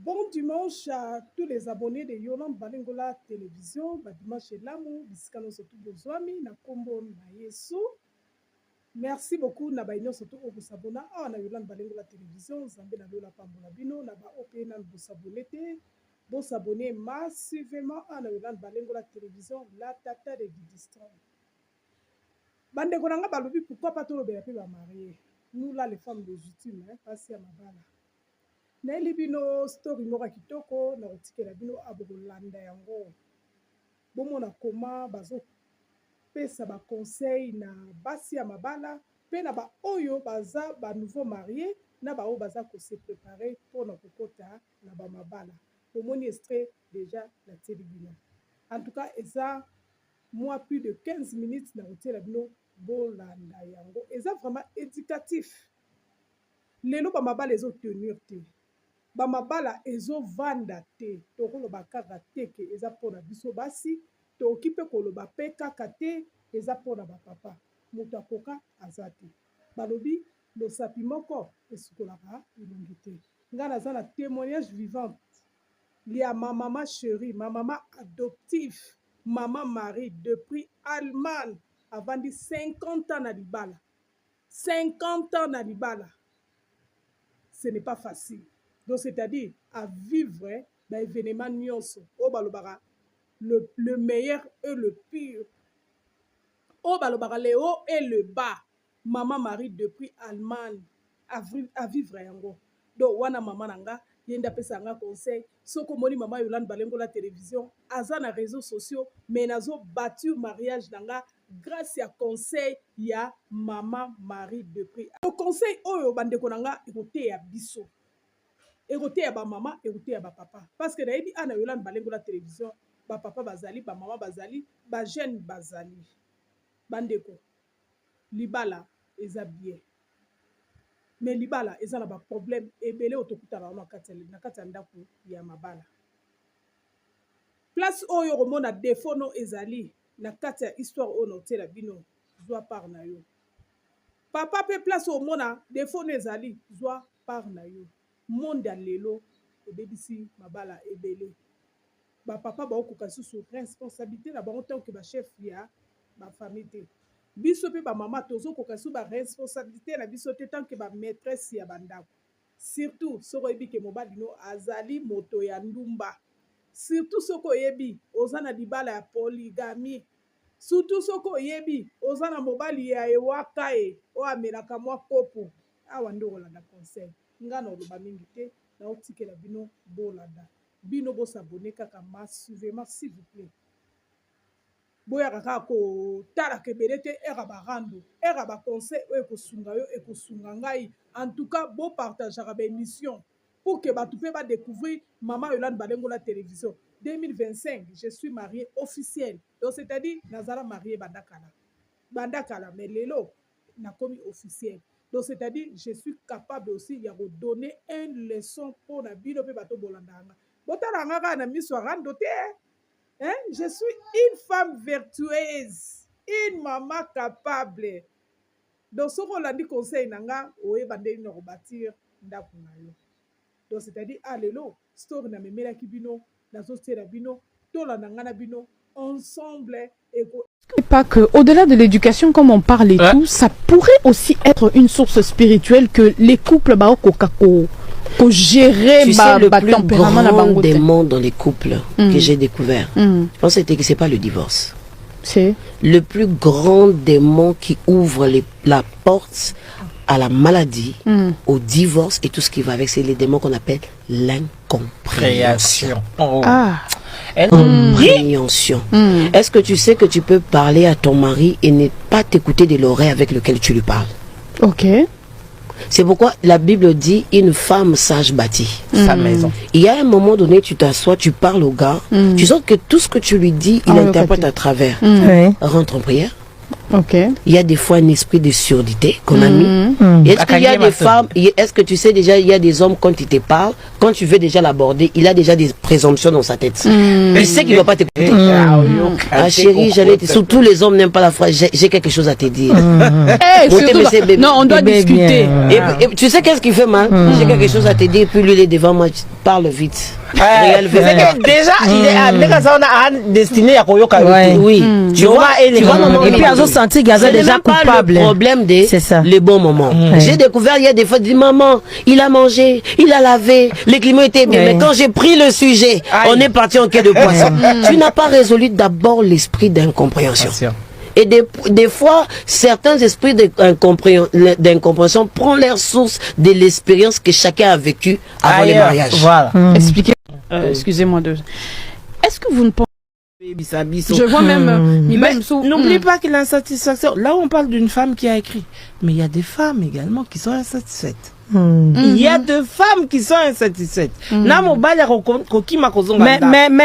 Bon dimanche à tous les abonnés de Yolande Balengola Télévision. Dimanche Lamu, Bisikano surtout Bozwami, na Kombo na Yesu. Merci beaucoup na baïno surtout au Bosabona. Na Yolande Balengola Télévision, Zambé na Lola Pambola Bino, na ba OP na Bosabonete. Bosabonné massivement na Yolande Balengola Télévision, la tata de Guidistan. Bande Konanga Balobi, pourquoi pas tout le bénéfice va marier? Nous là, les femmes légitimes, passer à ma bala. Naeli bino story moko kitoko na otikela bino abolanda yango bomona koma bazo pesa ba conseil na basi ya mabala pe na ba oyo baza ba nouveau marié na ba oyo baza ko se préparer pour na kokota na ba mabala bomoni extrait déjà la télébina. En tout cas eza moi plus de 15 minutes na otikela bino bolanda yango eza vraiment éducatif. Lelo ba mabala ezo tenir te bamabala ezo vanda te tokoloba kaka te ke eza pona biso basi toki pe koloba pe kaka te eza pona bapapa moto akoka aza te balobi losapi moko esukolaka elongi te nga naza na témoignage vivante lia ma mama chérie ma mama adoptive mama Marie depuis Allemagne avandi 50 ans na libala 50 ans na libala. Ce n'est pas facile. Donc, c'est-à-dire à vivre l'événement nyonso. Au balobara, le meilleur et le pire. Au balobara, le haut et le bas. Maman Marie depuis Allemagne à vivre yango. Donc, wana maman nanga, yenda pesa nga conseil. Soko moni maman Yolande Balengola Télévision, aza na réseaux sociaux, mais nazo battu mariage nanga grâce à conseil ya maman Marie depuis. Le conseil oyo bandeko nanga ekote ya biso. Écoutez à ba maman, écoutez à ba papa. Parce que naïbi ana Yolande Balengola Télévision, ba papa bazali, ba maman bazali, ba jeune bazali. Bandeko, libala eza bien. Mais libala eza na ba problème ebele otokuta na kati ya ndako ya mabala. Place oyo romona défaut no ezali na kati ya histoire oyo notela bino zwa par na yo. Papa pe place oyo mona défaut no ezali zwa par na yo. Monde lelo ebebisi mabala ebele ba papa ba okoka susu responsabilité na bango tant que ba chef ya ba famille te biso pe ba mama tozo koka su ba responsabilité na biso te tant que ba maîtresse ya bandako surtout soko yebi ke mobali no azali moto ya ndumba surtout soko yebi ozana libala ya polygamie surtout soko yebi ozana mobali ya ewaka o amelaka mwa kopo awa ndo kolanda conseil ngana oloba mingi te na otikela bino bolanda bino bosabone kaka massivement s'il vous plaît boya kaka ko tala kebele te era barando era ba conseil o ekosunga yo ekosunga ngai en tout cas bo partager ba émission pour que batu pe ba découvrir maman Yolande Balengola Télévision 2025 je suis mariée officielle donc c'est-à-dire nazala mariée bandakala mais lelo na komi officielle. Donc, c'est-à-dire, je suis capable aussi de donner une leçon pour la vie de bateau bolandanga. Je suis une femme vertueuse, une maman capable. Donc, ce qu'on a dit conseil nanga, oye bandé no bâtir ndakunayo. Donc, c'est-à-dire, allélo, story na memela kibino, na société bino, tola nangana bino, ensemble et pas que, au-delà de l'éducation, comme on parle et tout, ça pourrait aussi être une source spirituelle que les couples pour gérer le plus grand démon dans les couples que j'ai découvert. Je pense que c'est pas le divorce. C'est le plus grand démon qui ouvre la porte à la maladie, au divorce et tout ce qui va avec, c'est les démons qu'on appelle l'incompréhension. Compréhension. Est-ce que tu sais que tu peux parler à ton mari et ne pas t'écouter de l'oreille avec lequel tu lui parles? Ok. C'est pourquoi la Bible dit une femme sage bâtit sa maison. Il y a un moment donné, tu t'assois, tu parles au gars, tu sens que tout ce que tu lui dis, il interprète à travers. Rentre en prière. Ok. Il y a des fois un esprit de surdité qu'on a mis. Est-ce qu'il y a des femmes, est-ce que tu sais déjà, il y a des hommes, quand ils te parlent, quand tu veux déjà l'aborder, il a déjà des présomptions dans sa tête. Il sait qu'il ne va pas t'écouter. Chérie, surtout les hommes n'aiment pas la phrase, j'ai quelque chose à te dire. Non, on doit discuter. Et tu sais qu'est-ce qui fait mal? J'ai quelque chose à te dire, puis lui, il est devant moi, parle vite. Déjà, il est destiné à Koyoka. Oui. Tu vois, et puis ils ont senti qu'il y avait déjà coupable. Le problème des les bons moments. J'ai découvert, il y a des fois, maman, il a mangé, il a lavé, les climats étaient bien. Mais quand j'ai pris le sujet, on est parti en quai de poisson. Tu n'as pas résolu d'abord l'esprit d'incompréhension. Et des fois, certains esprits d'incompréhension prennent leur source de l'expérience que chacun a vécue avant les mariages. Voilà. Expliquez. Excusez-moi de. Est-ce que vous ne pensez je vois même. N'oublie pas que l'insatisfaction. Là, on parle d'une femme qui a écrit, mais il y a des femmes également qui sont insatisfaites. Il y a des femmes qui sont insatisfaites. Mais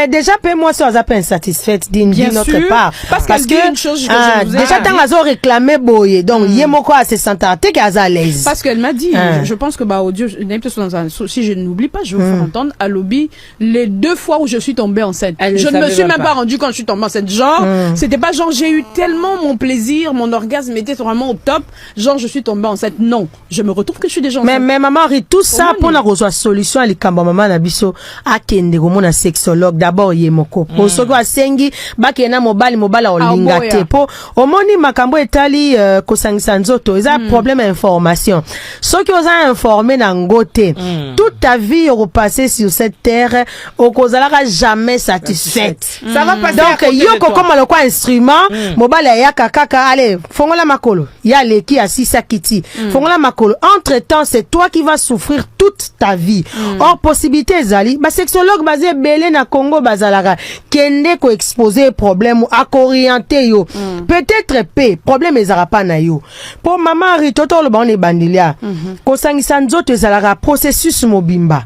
déjà, paie-moi si on a pas insatisfaite d'une autre part. Parce que une chose que je vous ai déjà, tant qu'elles ont réclamé boye, donc, il y a mon quoi à se sentir, t'es qu'elles à l'aise. Parce qu'elle m'a dit, je pense que, au Dieu, si je n'oublie pas, je vais vous faire entendre à lobby les 2 fois où je suis tombée enceinte. Je ne me suis même pas rendue quand je suis tombée enceinte. Genre, c'était pas genre, j'ai eu tellement mon plaisir, mon orgasme était vraiment au top, genre, je suis tombée enceinte. Non. Je me retrouve que je suis déjà enceinte. Mais maman, tout ça pour la solution à l'ikamba maman nabiso a kende gomona sexologue d'abord yemoko. Pour ce que sengi ba kena mobile olingate po omoni makambo etali kosangisa nzoto eza problème information. Ceux qui ont informé na ngote toute ta vie repassé sur cette terre au kozalaka jamais satisfaite. Ça va passer donc yoko comme le quoi instrument mobile ya kaka allez fongola makolo ya leki asisa kiti fongola makolo entre-temps c'est toi qui va souffrir toute ta vie. Or, possibilité zali, sexologue basé belé na Congo bazalaka, kende ko exposer problème ou à orienter yo. Peut-être problème ezara pa na yo. Pour maman ritoto lo ba on e bandilia. Ko sangisa nzoto ezalaka processus mobimba.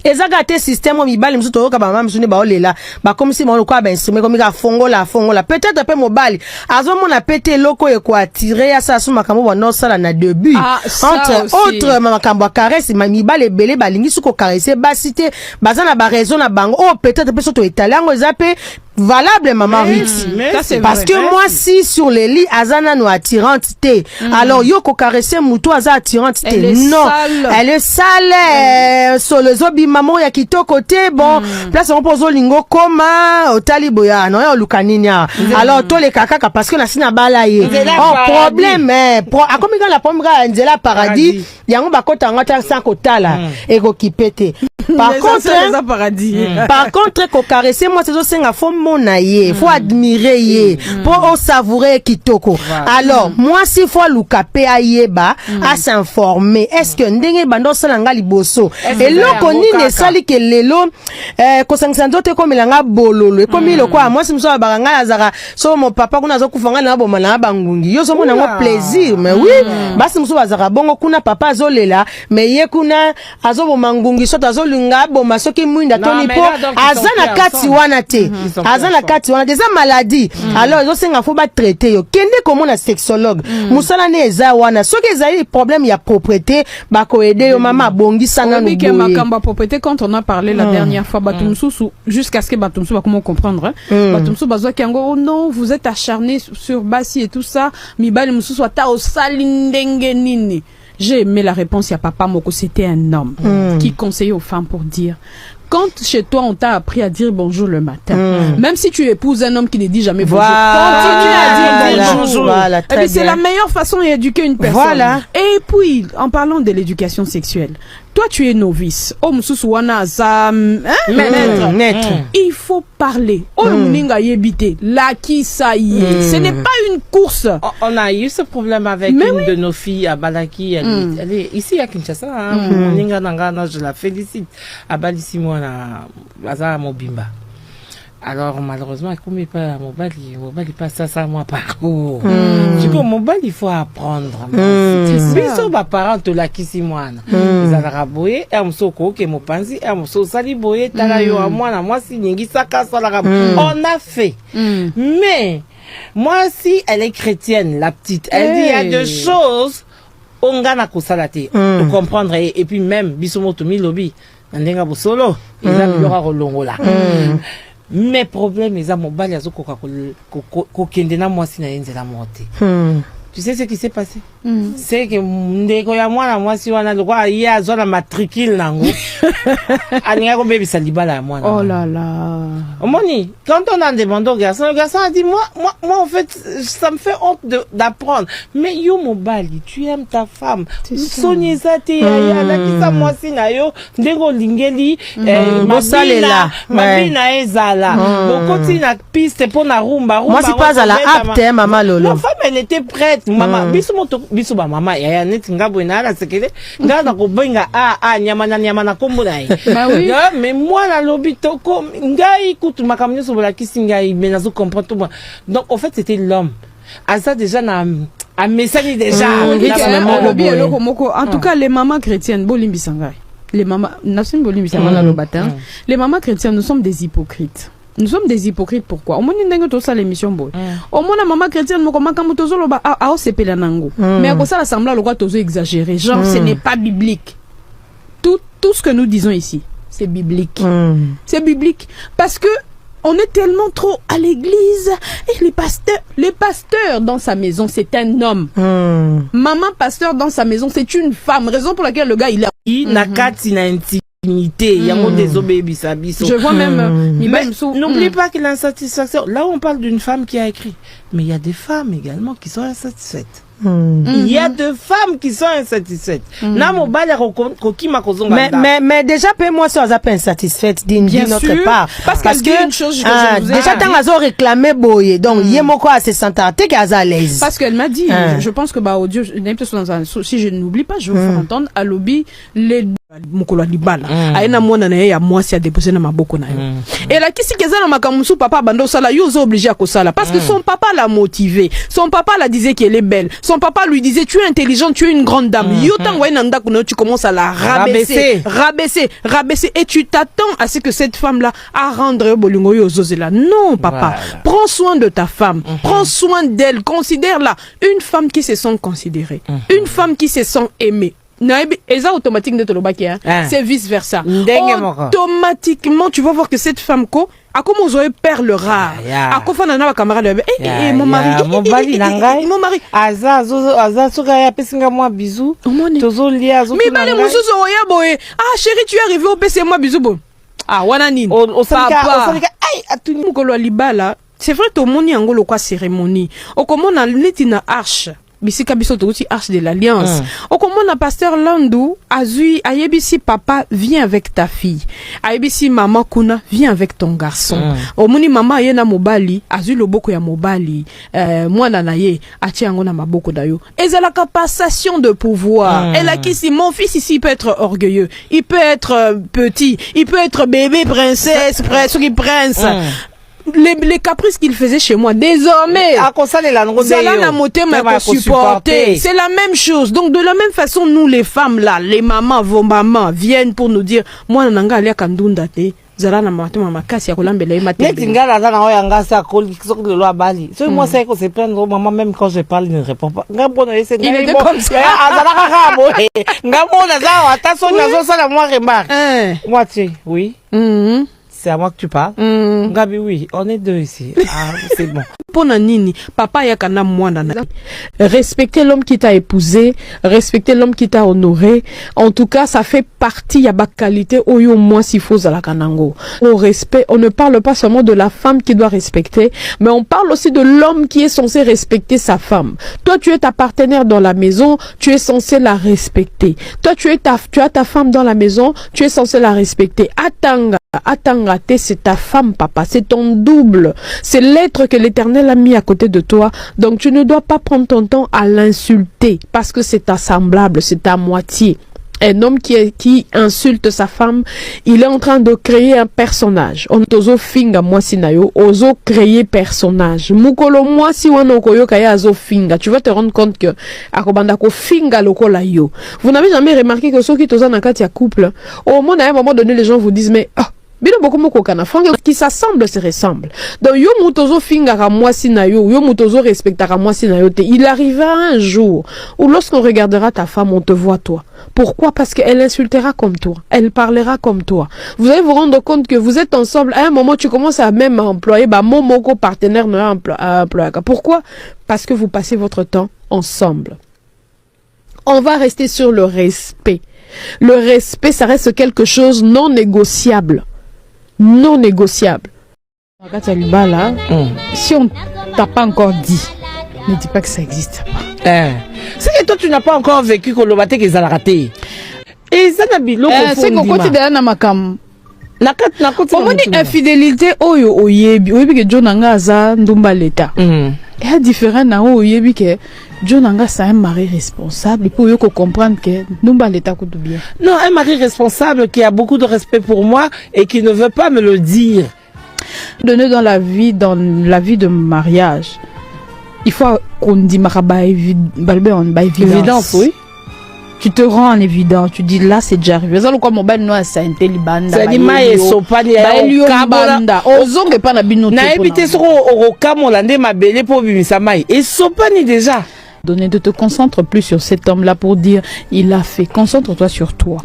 Ezaka te système o mibali mzuto ka ba mama mzuni ba olela ba comme si mon quoi ba instrument comme ka fongola peut-être pe mobali azo mona pété loko e ko attirer ça sous makambo ba non sala na début entre autres makambo caresse mibali belé balingi suko caresser ba cité bazana ba raison na bango peut-être pe soto italien zape valable maman Rix parce que moi si sur les lits azana no attirante té alors yo ko caresser muto aza attirante té non elle est sale sur les obi maman ya kitoko té bon place on pose lingo koma otali boya non ya lukaninya alors to les kaka parce que na sina bala ye problème akomi quand la pomme ga nzela paradis yango bakota ngata sans kotala et ko kipete par contre ko caresser moi c'est senga faut monaye faut admirer ye pour savourer kitoko alors moi si faut lukape ayeba à s'informer est-ce que ndenge bando salanga liboso et loko nini sali ke lelo ko sangisa ndote ko milanga bololo ko milo kwa moi si mso baganga azara so mon papa kuna zo kufanga na boma na bangungi yo so mona ngo plaisir mais oui basi mso bazara bongo kuna papa azolela mais ye kuna azobo mangungi so tazolinga boma soki mwinda toni po azana kati wana te azana kati wana des maladies alors zo senga faut ba traiter yo kende comme na sexologue musala ne eza wana soki ezali problème ya propriété ba ko aider yo mama bongisa na no boye makamba propriété quand on a parlé la dernière fois batumsusu jusqu'à ce que batumsusu va comment comprendre batumsusu bazwa ki ngo non vous êtes acharné sur Bassi et tout ça mibali mususu ata osali ndenge nini. J'ai aimé la réponse, il y a papa Moko, c'était un homme qui conseillait aux femmes pour dire quand chez toi on t'a appris à dire bonjour le matin, même si tu épouses un homme qui ne dit jamais bonjour, continue à dire bonjour. Et puis c'est la meilleure façon d'éduquer une personne. Voilà. Et puis en parlant de l'éducation sexuelle, toi tu es novice, maître. Il faut parler. Ce n'est pas une course. On a eu ce problème avec une de nos filles à Balaki. Elle est ici à Kinshasa. Je la félicite. À Balisimo, à Mobimba. Alors, malheureusement, comme il pas mobile, il passe ça moi parcours. Du coup, mobile, il faut apprendre. Biso ba parents te la kissimoana. Ils allaient raboyer, et amsoko ke mo panzi, et amso sali boyer tala yo à moi si ningi saka sala rabo. On a fait. Mais Moi, si elle est chrétienne, la petite, elle dit il y a des choses, on gagne à kosalate, pour comprendre, et puis même, bisomotomi lobby, nandenga bosolo, ils ont eu rolongola. Mes problèmes, ils ont mobile, ils ont kokendena moi si na yenzela monter. Tu sais ce qui s'est passé? C'est que ndeko ya mwana mwasi wana lokwa ye azona matricule nango. Alinga ko baby salibala ya mwana. Oh là là. Omoni, quand on a demandé au garçon, le garçon a dit moi en fait ça me fait honte d'apprendre. Mais yo mobali, tu aimes ta femme. Sonia zate ya la kisa mwasi na yo ndeko lingeli mabina ezala. Bokoti na piste pour na rumba. Moi c'est pas à la apte maman Lolo. La femme elle était prête. Maman biso ba mama ya net ngabo ina la sekele ngana ko benga nyama na kombo na mais moi la lobby toko ngai kutu makamnyo so la kisingai mais nazo comprendre tout. Donc en fait c'était l'homme asa déjà na a message déjà en tout cas les mamans chrétiennes bolimbisangai les mamans nasim bolimbisangai la lobatin les mamans chrétiennes nous sommes des hypocrites. Nous sommes des hypocrites. Pourquoi? Au moins, nous avons ça l'émission boy. Au moins, la maman chrétienne, nous avons tozo loba a osepé la nango. Mais à ça, l'assemblée, le tozo exagéré. Genre, ce n'est pas biblique. Tout ce que nous disons ici, c'est biblique. C'est biblique. Parce que on est tellement trop à l'église. Et les pasteurs dans sa maison, c'est un homme. Maman pasteur dans sa maison, c'est une femme. Raison pour laquelle le gars, il a... Je vois même n'oublie pas que l'insatisfaction, là on parle d'une femme qui a écrit, mais il y a des femmes également qui sont insatisfaites. Il y a des femmes qui sont insatisfaites. Mais déjà, moi, ça va pas insatisfaite d'une autre part. Parce que une chose, déjà, tant qu'elle a réclamé boye, donc, il y a mon quoi, c'est santé qu'elle à l'aise. Parce qu'elle m'a dit, je pense que, audio, si je n'oublie pas, je vais vous faire entendre, à lobby, les mukolo libala aina mwana na ya mwasi a déposé na maboko na yo et la kisi kezana makamusu papa bando sala yo obligé à kosala parce que son papa l'a motivé, son papa la disait qu'elle est belle, son papa lui disait tu es intelligente, tu es une grande dame. Yo tangwa nanda kuno tu commences à la rabaisser et tu t'attends à ce que cette femme là a rendre bolingo yo zozela. Non papa, prends soin de ta femme, prends soin d'elle, considère-la une femme qui se sent considérée, une femme qui se sent aimée. Automatique de c'est vice versa. Automatiquement, tu vas voir que cette femme a comme vous perd le rare. A quoi na camarade mon mari, mon mari. Aza soka ya pesinga moi bisou. Tozo lia zo. Mais bale mususu oya boy. Ah chérie, tu es arrivé au PC moi bisou bon. Ah wana nini. Papa. Ay atuni mukolo libala. C'est vrai to moni angolo kwa cérémonie. O comment na liti na arche. Bisika biso aussi arche de l'alliance. Au comment la pasteur Landou azui ayebisi papa viens avec ta fille. Ayebisi maman kuna viens avec ton garçon. Au moni maman yena mobali azui loboko ya mobali mwana na ye atia yango na maboko dayo. Ezalaka passation de pouvoir. Elle a qui si mon fils ici peut être orgueilleux, il peut être petit, il peut être bébé princesse, prince. Les caprices qu'il faisait chez moi, désormais, c'est la même chose. Donc, de la même façon, nous, les femmes, là, les mamans, vos mamans, viennent pour nous dire, moi, nanga alia kandunda te, zara na matuma makasi ya kolambela imate. Netingala zana oyanga sa koli kisoko de loi bali. So moi c'est que c'est plein de maman même quand je parle il ne répond pas. Ngabona ese il était comme ça. Azala kabo. Ngabona za ataso nazo sala moi remarque. Moi tu oui. C'est à moi que tu parles. Gabi, oui, on est deux ici. Ah, c'est bon. Ponanini, papa yakana mwana. Respecter l'homme qui t'a épousé, respecter l'homme qui t'a honoré. En tout cas, ça fait partie ya ba qualité oyo moi s'il faut la kanango. Au respect, on ne parle pas seulement de la femme qui doit respecter, mais on parle aussi de l'homme qui est censé respecter sa femme. Toi, tu es ta partenaire dans la maison, tu es censé la respecter. Toi, tu as ta femme dans la maison, tu es censé la respecter. Atanga, c'est ta femme, papa, c'est ton double, c'est l'être que l'Éternel a mis à côté de toi, donc tu ne dois pas prendre ton temps à l'insulter, parce que c'est ta semblable, c'est ta moitié. Un homme qui insulte sa femme, il est en train de créer un personnage. On ozo finga mwasi na yo, ozo créer personnage. Mukolo mwasi wana okoyo kaya azo finga. Tu vas te rendre compte que akobanda ko finga lokola yo. Vous n'avez jamais remarqué que ceux qui toza na kati ya couple, au moment donné les gens vous disent mais bino beaucoup moko kana franga qui s'assemble se ressemble. Donc yo mutozo fingara mwasi na yo mutozo respectara mwasi na yo te. Il arrivera un jour où lorsqu'on regardera ta femme, on te voit toi. Pourquoi? Parce qu'elle insultera comme toi, elle parlera comme toi. Vous allez vous rendre compte que vous êtes ensemble. À un moment, tu commences à même employer mon moko partenaire à employer. Pourquoi? Parce que vous passez votre temps ensemble. On va rester sur le respect. Le respect, ça reste quelque chose non négociable. Non négociable. Si on t'a pas encore dit, ne dis pas que ça existe pas. C'est que toi tu n'as pas encore vécu que le matin qu'ils ont raté. Et ça n'a bilo c'est qu'on continue na makam. Na dit infidélité oyebi que John Nanga za ndumba leta. Et différent na oyebi que John Nanga c'est un mari responsable pour yo comprendre que ndumba leta ko bien. Non, un mari responsable qui a beaucoup de respect pour moi et qui ne veut pas me le dire. Donner dans la vie de mariage. Il faut qu'on dise évidence, oui. Tu te rends en évidence, tu dis là c'est déjà arrivé. Ça quoi mon ben noir c'est un telibanda. Ça dit mai sopani ya kabanda. Ozonge pas na binote. Na ebité soko oroka molande mabele pour bimisa mai. Et sopani déjà. Donner de te concentrer plus sur cet homme-là pour dire il a fait. Concentre-toi sur toi.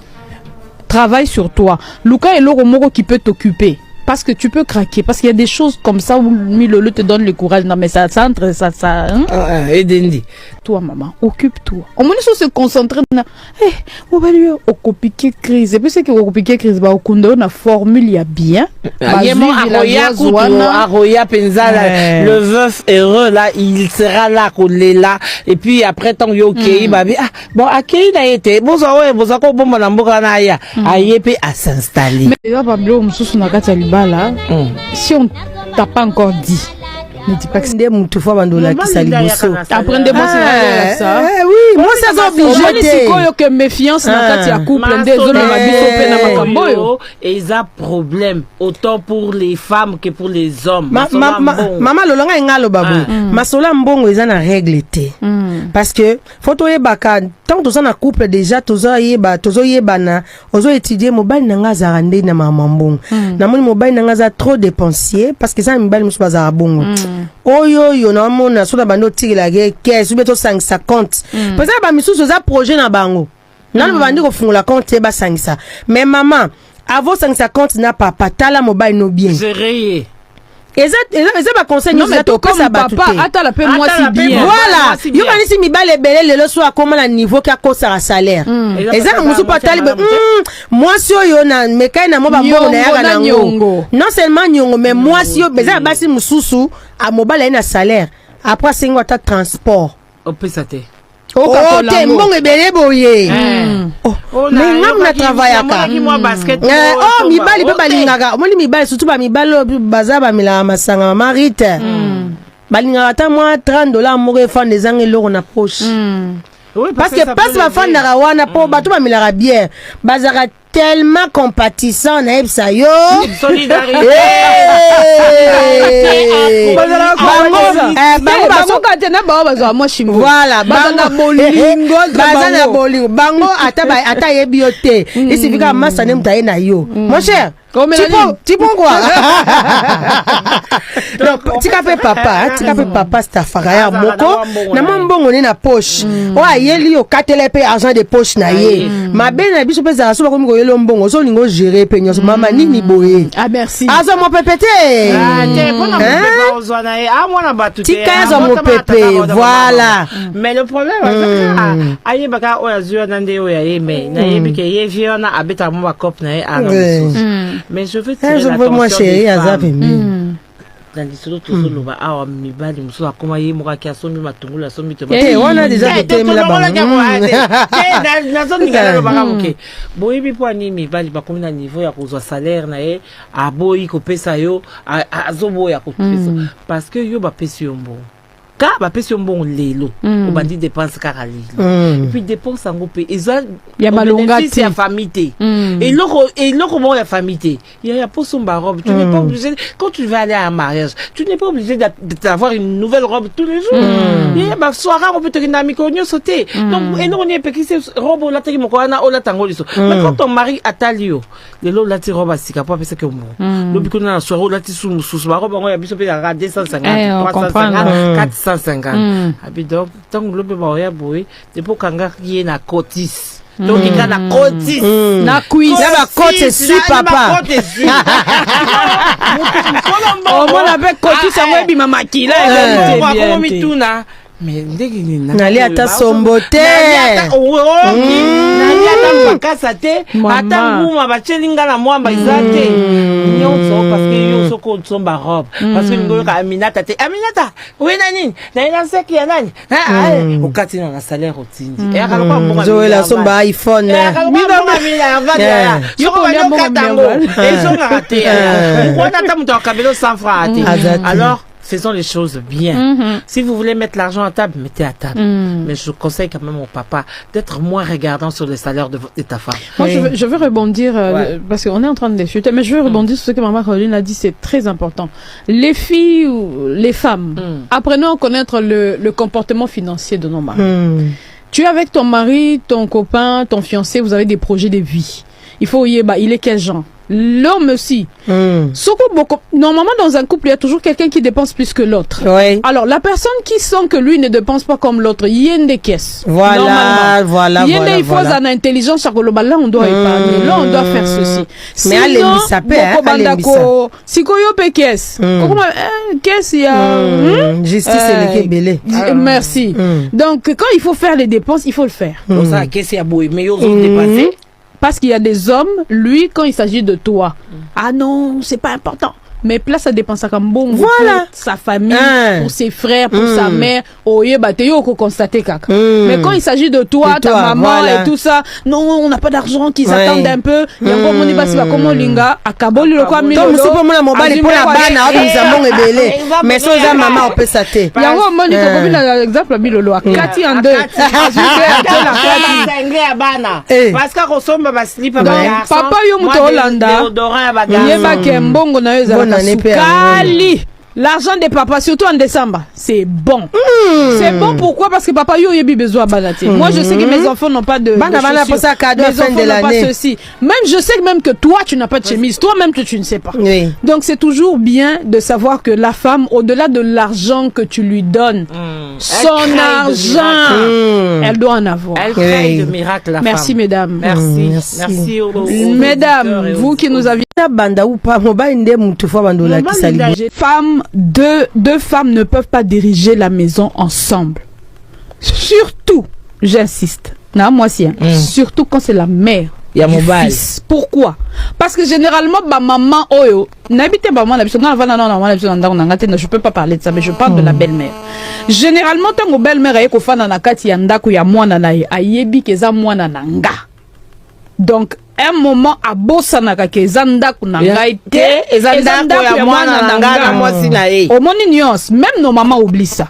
Travaille sur toi. Luka est l'oro moro qui peut t'occuper. Parce que tu peux craquer, parce qu'il y a des choses comme ça où Milolo te donne le courage. Non mais ça entre ça hein? Edendi. Toi maman, occupe-toi. On m'a dit se concentrer na on va lui occuper crise. Et puis c'est que occuper crise ba okundo na formule ya bien. Aroya Penzala, le veuf heureux là, il sera là là et puis après tant yo kei ba bon akei na été bon ça ko bomba na mboka na ya ayepe à s'installer. Mais là Pablo mususu na kati ya là, si on t'a pas encore dit, ne dis pas que c'est moutou fois bandola qui saliboso. Apprendre ça. Oui, moi ça va obligé. Que méfiance na kati ya couple des hommes na biso pe na makambo yo. Et ils ont problème autant pour les femmes que pour les hommes. Maman lolonga ngalo babu. Masola mbongo eza na règle té. Parce que faut toye baka tant que na couple déjà tozo yeba na ozo étudier mobile nanga zarande na mamambongo. Na moni mobile nanga za trop dépensier parce que ça mobile musu bazara bongo. Oyo yo na mona so na bando tire la caisse ou beto 550. Parce que ba misusu za projet na bango. Na ba bandi ko fungula compte ba 500. Mais maman, avant 550 na papa tala mobile no bien. Gérer. Et ça va conseiller nous to comme papa attends la paix moi si bien. Voilà. Yo ba si mi bale belé le so akoma na niveau ka ko sa salaire. Et ça musu pa tali moi si yo na mekai na mo ba mbongo na ya na ngo. Non seulement nyongo mais moi si yo beza basi mususu a mobile na salaire. Après c'est ngwa ta transport. On peut ça te. Ok, mbongo ebele boye. Mais ngam na travaillaka. Oh, mibali pe balingaka. Omoni mibali surtout ba mibali baza ba mila masanga marite. Balingaka ta moi $30 moko fan des angelo na poche. Oui, parce que passe ma fan na rawana po bato ba mila bière. Bazaka tellement compatissant na ebsa yo. Solidarité. Voilà, bango ata yebi yo te. Il suffit que massa ne mutaye na yo. Mon cher, tu prends quoi? Donc, tika pe papa c'est affaire moko. Na mbongo ne na poche. Wa yeli yo katele pe argent de poche na ye. Ma ben na biso pe za so ba ko mi yelo mbongo so lingo gérer pe nyoso mama nini boye. Ah merci. Azo mo pépété. Tika mo pépé. Voilà. Mais le problème aye baka o azio nande o ya yeme na yebi ke ye viona abeta mo ba cop na mais je veux tirer l'attention moi chérie azape dans l'histoire tout solo ba awa mibali muso akoma ye moka ki asomi matungulu asomi to on a déjà été là bas na zone ngala ba kamuke boyibi po ani mibali ba komi na niveau ya kozwa salaire na ye aboyi ko pesa yo azobo ya ko pesa parce que yo ba pesi yo mbo ka ba pesi bon lelo o bandi dépense kaka lelo et puis dépense en groupe ya malonga ti ya famille et loko bon la famille il y a pour son robe tu n'es pas obligé quand tu vas aller à un mariage tu n'es pas obligé d'avoir une nouvelle robe tous les jours il y a ba soirée on peut te dynamique on sauter donc et non on est petit robe là teki moko na ola tango liso mais quand ton mari atalio lelo là ti robe sika pas parce que bon lobiko na soirée là ti sous ba robe on ya biso pe à 250 350 450 abi donc tant lobe ba ya boy c'est pour kanga qui est na cotis donc il y a na cotis na cuisse na ba côte su papa on avec cotis ça va bi mama kila on va comment mituna mais ndenge nali ata sombote nali ata bakasa te ata nguma bachelinga na mwamba izate nyonso parce que yo soko tsomba robe parce que ngoyo ka Aminata te Aminata we nani na ina seki ya nani ukati na salaire otindi et akaloka mbonga zoela somba iPhone mibonga mina vada yo ko bonga tango ezonga raté wana ta muto akabelo 100 francs ate alors faisons les choses bien. Si vous voulez mettre l'argent à table, mettez à table. Mais je conseille quand même au papa d'être moins regardant sur les salaires de ta femme. Moi, je veux rebondir, parce qu'on est en train de discuter, mais je veux rebondir sur ce que maman Caroline a dit, c'est très important. Les filles ou les femmes, apprenons à connaître le comportement financier de nos maris. Tu es avec ton mari, ton copain, ton fiancé, vous avez des projets de vie. Il faut il est quel genre? L'homme aussi. Normalement, dans un couple, il y a toujours quelqu'un qui dépense plus que l'autre. Oui. Alors, la personne qui sent que lui ne dépense pas comme l'autre, il y a une des caisses. Voilà. Il y a une fois en intelligence, là, on doit épargner. Là, on doit faire ceci. Mais allez, ça peut, si koyo pe caisse. Comment, caisse, il y a, justice et le belé. Merci. Donc, quand il faut faire les dépenses, il faut le faire. Pour ça, caisse, il y a beau, mais ils ont dépassé. Parce qu'il y a des hommes, lui, quand il s'agit de toi, ah non, c'est pas important. Mais place ça dépend ça comme bon pour sa famille, pour ses frères, pour sa mère. Constater caca. Mais quand il s'agit de toi, ta maman et tout ça, non, on n'a pas d'argent, qu'ils attendent un peu. Il y a encore mon débat, c'est comment linga, à Kaboli le quoi, donc c'est pour moi mobile pour la bana, nous avons ébélé. Mais sans la maman on peut sater. Il y a encore mon exemple à Bilolo, à Kati en deux. Parce qu'à ressemble à slip à papa yo muto Hollanda. Yeba kembongo na yo Kali. L'argent des papas, surtout en décembre, c'est bon. C'est bon pourquoi? Parce que papa yo yebi besoin balater. Moi je sais que mes enfants n'ont pas de chaussures. Mes enfants n'ont pas ceci. Même je sais même que toi tu n'as pas de chemise. Toi-même tu ne sais pas. Oui. Donc c'est toujours bien de savoir que la femme, au-delà de l'argent que tu lui donnes, son argent, elle doit en avoir. Elle crée de miracles, la Merci femme. Mesdames. Merci Mesdames, vous qui nous avez femmes, deux femmes ne peuvent pas diriger la maison ensemble. Surtout, j'insiste, surtout quand c'est la mère du fils. Pourquoi? Parce que généralement, ma maman, je peux pas parler de ça, mais je parle de la belle-mère. Généralement, tant que belle-mère est au fan na kati yandaku ya mwana na ayebi keza mwana nanga. Donc, un moment à bosanaka ke zandaku na ngai te, ezandaku ya mwana nanga na mwasi na ye. Au moni nuance, même nos mamans oublient ça.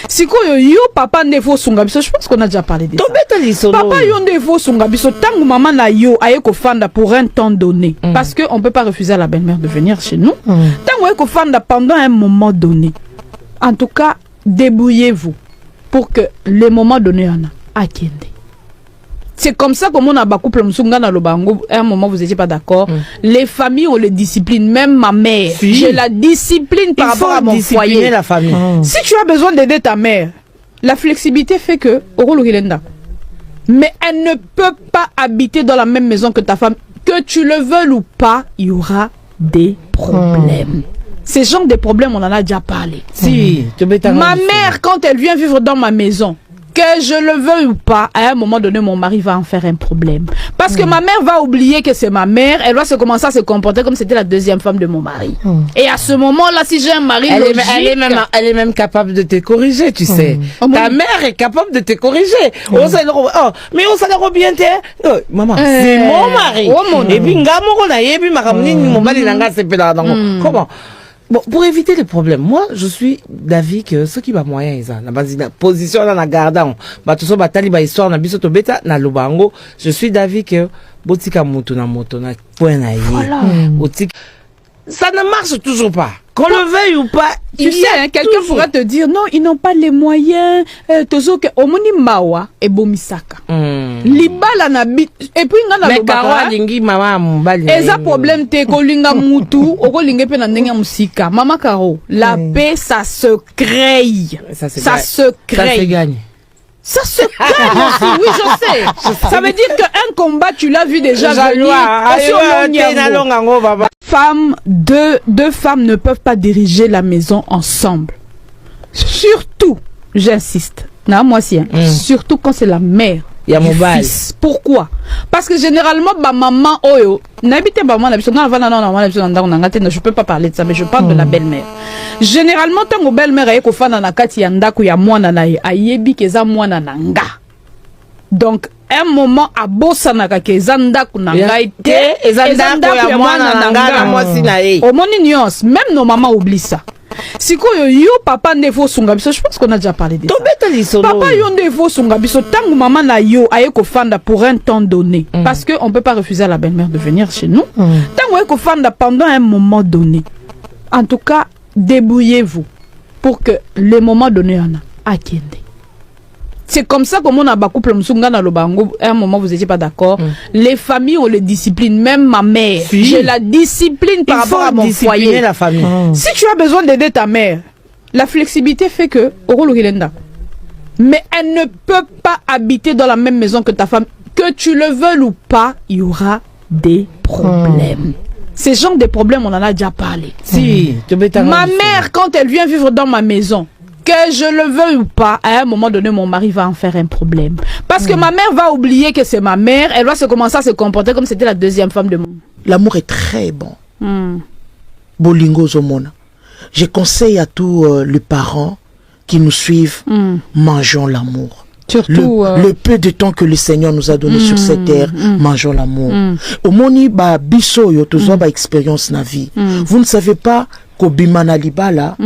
Siko yo papa ndefo sunga biso, je pense qu'on a déjà parlé de ça. Papa yo ndefo sunga biso tangu maman na yo aye ko fanda pour un temps donné, parce que on peut pas refuser à la belle-mère de venir chez nous. Tangu aye ko fanda pendant un moment donné. En tout cas, débrouillez-vous pour que les moments donnés en a akende. C'est comme ça que mon couple msunga na lobango, à un moment vous étiez pas d'accord. Les familles ont les disciplines, même ma mère. J'ai la discipline par rapport à mon foyer. La famille. Si tu as besoin d'aider ta mère, la flexibilité fait que mais elle ne peut pas habiter dans la même maison que ta femme. Que tu le veuilles ou pas, il y aura des problèmes. Ces genres de problèmes, on en a déjà parlé. Si, ma mère, quand elle vient vivre dans ma maison, que je le veuille ou pas, à un moment donné, mon mari va en faire un problème. Parce que ma mère va oublier que c'est ma mère, elle va se commencer à se comporter comme c'était la deuxième femme de mon mari. Et à ce moment-là, si j'ai un mari logique... Elle est même capable de te corriger, tu sais. Ta mère est capable de te corriger. Mais on s'en a bien, maman, c'est mon mari. Et puis, comment? Bon, pour éviter les problèmes, moi, je suis d'avis que ceux qui va moyen, ils ont la position dans la garde, tout ça, tali ba histoire, na biso to beta, na lubango, je suis d'avis que, botika mutu na moto, na point na yé, ça ne marche toujours pas. Qu'on le veuille ou pas, tu sais, hein, quelqu'un pourra te dire, non, ils n'ont pas les moyens, tozo ke, omoni mawa, et bomisaka. Libala na bit, et puis, nga na lobaka, eza problème te, ko linga mutu, oko linga pe na ndenga musika. Mama Caro, la paix, ça se crée. Ça se crée. Ça se gagne. Ça se gagne aussi, oui, je sais. Ça veut dire qu'un combat, tu l'as vu déjà venir. Deux femmes ne peuvent pas diriger la maison ensemble. Surtout, j'insiste, surtout quand c'est la mère du fils. Pourquoi? Parce que généralement, ma maman, je peux pas parler de ça, mais je parle de la belle-mère. Généralement, tant que belle-mère est kofana na kati yandaku ya mwana na ayebi keza mwana nanga. Donc, un moment à bosanaka keza ndaku nanga ite, ezandaku ya mwana nanga na mwasi na ye. Au moni nuance, même nos mamans oublient ça. Si yo papa ndefo sungabiso, je pense qu'on a déjà parlé de ça. Papa yo ndefo sungabiso, tangu maman na yo aye kofanda pour un temps donné, parce que on peut pas refuser à la belle-mère de venir chez nous. Tangu aye kofanda pendant un moment donné. En tout cas, débrouillez-vous pour que les moments donnés en a akende. C'est comme ça que mon couple msunga na lobango, à un moment vous étiez pas d'accord. Les familles ont les disciplines, même ma mère. J'ai la discipline par rapport à mon foyer. La famille. Si tu as besoin d'aider ta mère, la flexibilité fait que mais elle ne peut pas habiter dans la même maison que ta femme. Que tu le veuilles ou pas, il y aura des problèmes. Ces genres de problèmes, on en a déjà parlé. Si, ma mère, quand elle vient vivre dans ma maison, que je le veuille ou pas, à un moment donné, mon mari va en faire un problème. Parce que ma mère va oublier que c'est ma mère, elle va se commencer à se comporter comme c'était la deuxième femme de mon. L'amour est très bon. Bolingo Zomona. Je conseille à tous les parents qui nous suivent, mangeons l'amour. Surtout le peu de temps que le Seigneur nous a donné sur cette terre, mangeons l'amour. Au moni ba biso yo tozo ba expérience na vie. Vous ne savez pas Kobimana Libala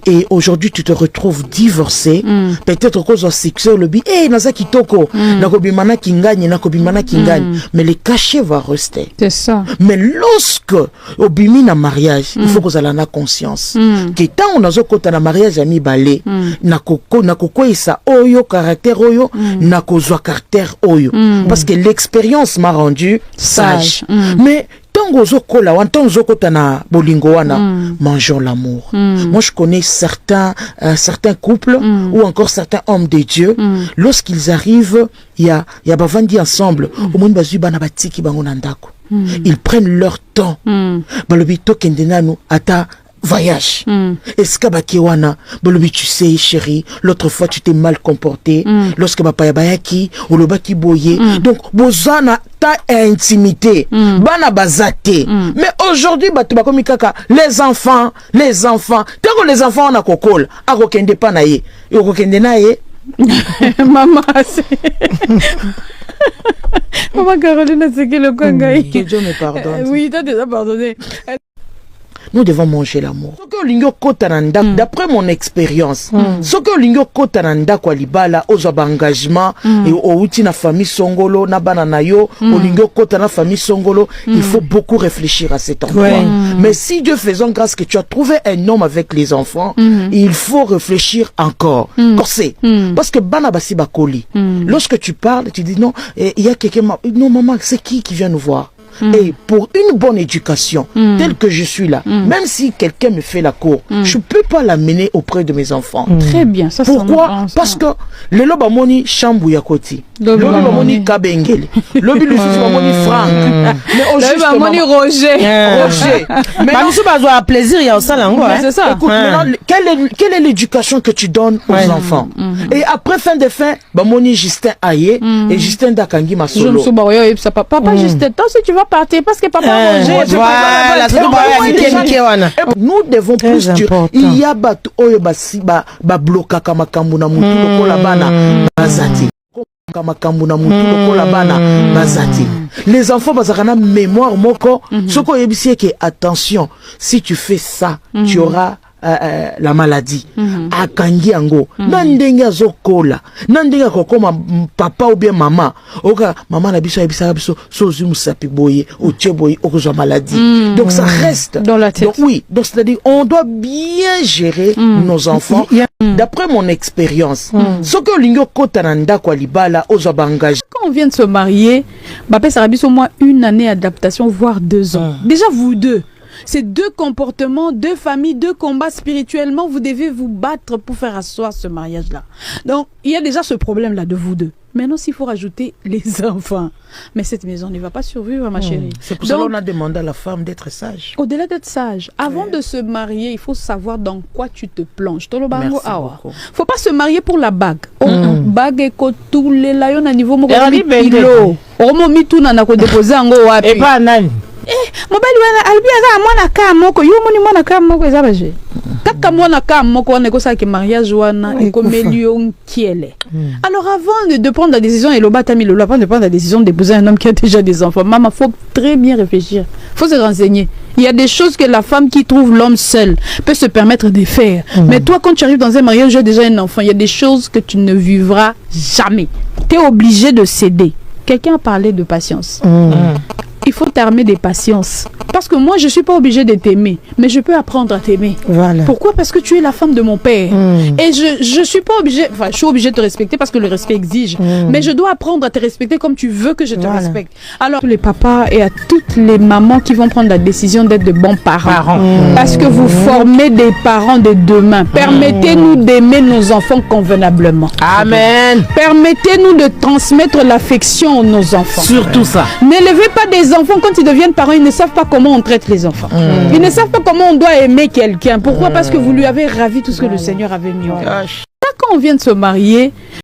et aujourd'hui tu te retrouves divorcé, peut-être cause de succès le bi naza kitoko na kobimana kingagne na kobimana kingagne, mais le cachet va rester. C'est ça. Mais lorsque obimi na mariage, il faut que vous ayez conscience que tant on a kota na mariage ami balé na koko isa oyo caractère oyo na kozwa caractère oyo parce que l'expérience m'a rendu sage. Mais tango zokola wan tango zokota na bolingo wana mangeons l'amour. Moi je connais certains couples ou encore certains hommes de Dieu, lorsqu'ils arrivent il y a bavandi ensemble au monde bazu bana batiki bango na ndako. Ils prennent leur temps. Balobi tokende nanu ata voyage. Est-ce que bakiwana bolobi tu sais chérie, l'autre fois tu t'es mal comporté lorsque papa yabayaki ou le baki boyé. Donc bozana ta intimité. Bana bazate. Mais aujourd'hui batu bakomi kaka les enfants. Tant que les enfants on a kokol, a kokende pa na ye. Yo kokende na ye. Maman Maman Caroline c'est que le kongai. Que Dieu me pardonne. Oui, t'as déjà pardonné. Nous devons manger l'amour. D'après mon expérience, ce que l'ingyo kotananda kwa libala ozoba engagement et outi na famille songolo na banana yo l'ingyo kotana famille songolo, il faut beaucoup réfléchir à cet endroit. Mais si Dieu faisant grâce que tu as trouvé un homme avec les enfants, il faut réfléchir encore. Parce que bana basi bakoli. Lorsque tu parles, tu dis non, il y a quelqu'un, non maman, c'est qui vient nous voir? Et pour une bonne éducation, telle que je suis là, même si quelqu'un me fait la cour, je ne peux pas l'amener auprès de mes enfants. Très bien, ça. Pourquoi? Parce que le lobamoni chambu yakoti, le lobamoni kabengele, le lobamoni franc, mais au justement Roger. Mais nous sommes à plaisir, il y a aussi l'angoisse. C'est ça. Écoute, maintenant, quelle est l'éducation que tu donnes aux enfants? Et après fin de fin, bamoni Justin Aye et Justin Dakangi Masolo. Papa Justin, toi si tu vas partir parce que papa Roger. Nous devons plus dire, il y a batu oyo basi ba bloka kama kambu na mutu lokola bana bazati. makambo na mutu lokola bana bazati. Les enfants bazakana mémoire moko soko yebisi que attention, si tu fais ça tu auras la maladie. Akangi ango nandenge azokola nandenge kokoma papa ou bien maman oka maman na biso yebisa biso sozu musapi boye ou tcheboye okozwa maladie. Donc ça reste dans la tête. Donc oui, donc c'est-à-dire on doit bien gérer nos enfants. D'après mon expérience, ce que l'ingyo kota nanda kwa libala ozo bangage. Quand on vient de se marier, Bapé Sarabis au moins une année d'adaptation voire 2 ans. Déjà vous deux. C'est 2 comportements, 2 familles, 2 combats spirituellement. Vous devez vous battre pour faire asseoir ce mariage-là. Donc, il y a déjà ce problème-là de vous deux. Maintenant, s'il faut rajouter les enfants. Mais cette maison ne va pas survivre, ma chérie. C'est pour ça qu'on a demandé à la femme d'être sage. Au-delà d'être sage, avant de se marier, il faut savoir dans quoi tu te plonges. Merci beaucoup. Faut pas se marier pour la bague. Bague et tous les lions à niveau mon déposer en go et pas nani. Mobali wana albi aza mwana ka moko yo moni mwana ka moko eza baje kaka mwana ka moko wana ko sa ke mariage wana ekomeli nkiele. Alors avant de prendre la décision et le batami le avant de prendre la décision d'épouser un homme qui a déjà des enfants, maman faut très bien réfléchir, faut se renseigner. Il y a des choses que la femme qui trouve l'homme seul peut se permettre de faire. Mais toi quand tu arrives dans un mariage, tu as déjà un enfant, il y a des choses que tu ne vivras jamais. Tu es obligé de céder. Quelqu'un a parlé de patience. Il faut t'armer des patiences. Parce que moi, je ne suis pas obligée de t'aimer, mais je peux apprendre à t'aimer. Voilà. Pourquoi? Parce que tu es la femme de mon père. Et je ne suis pas obligée, enfin, je suis obligée de te respecter parce que le respect exige. Mais je dois apprendre à te respecter comme tu veux que je te respecte. Alors, tous les papas et à toutes les mamans qui vont prendre la décision d'être de bons parents. Parce que vous formez des parents de demain. Permettez-nous d'aimer nos enfants convenablement. Amen. Permettez-nous de transmettre l'affection à nos enfants. Surtout ça. N'élevez pas des enfants quand ils deviennent parents, ils ne savent pas comment on traite les enfants. Ils ne savent pas comment on doit aimer quelqu'un. Pourquoi? Parce que vous lui avez ravi tout ce que le Seigneur avait mis en place. Quand on vient de se marier,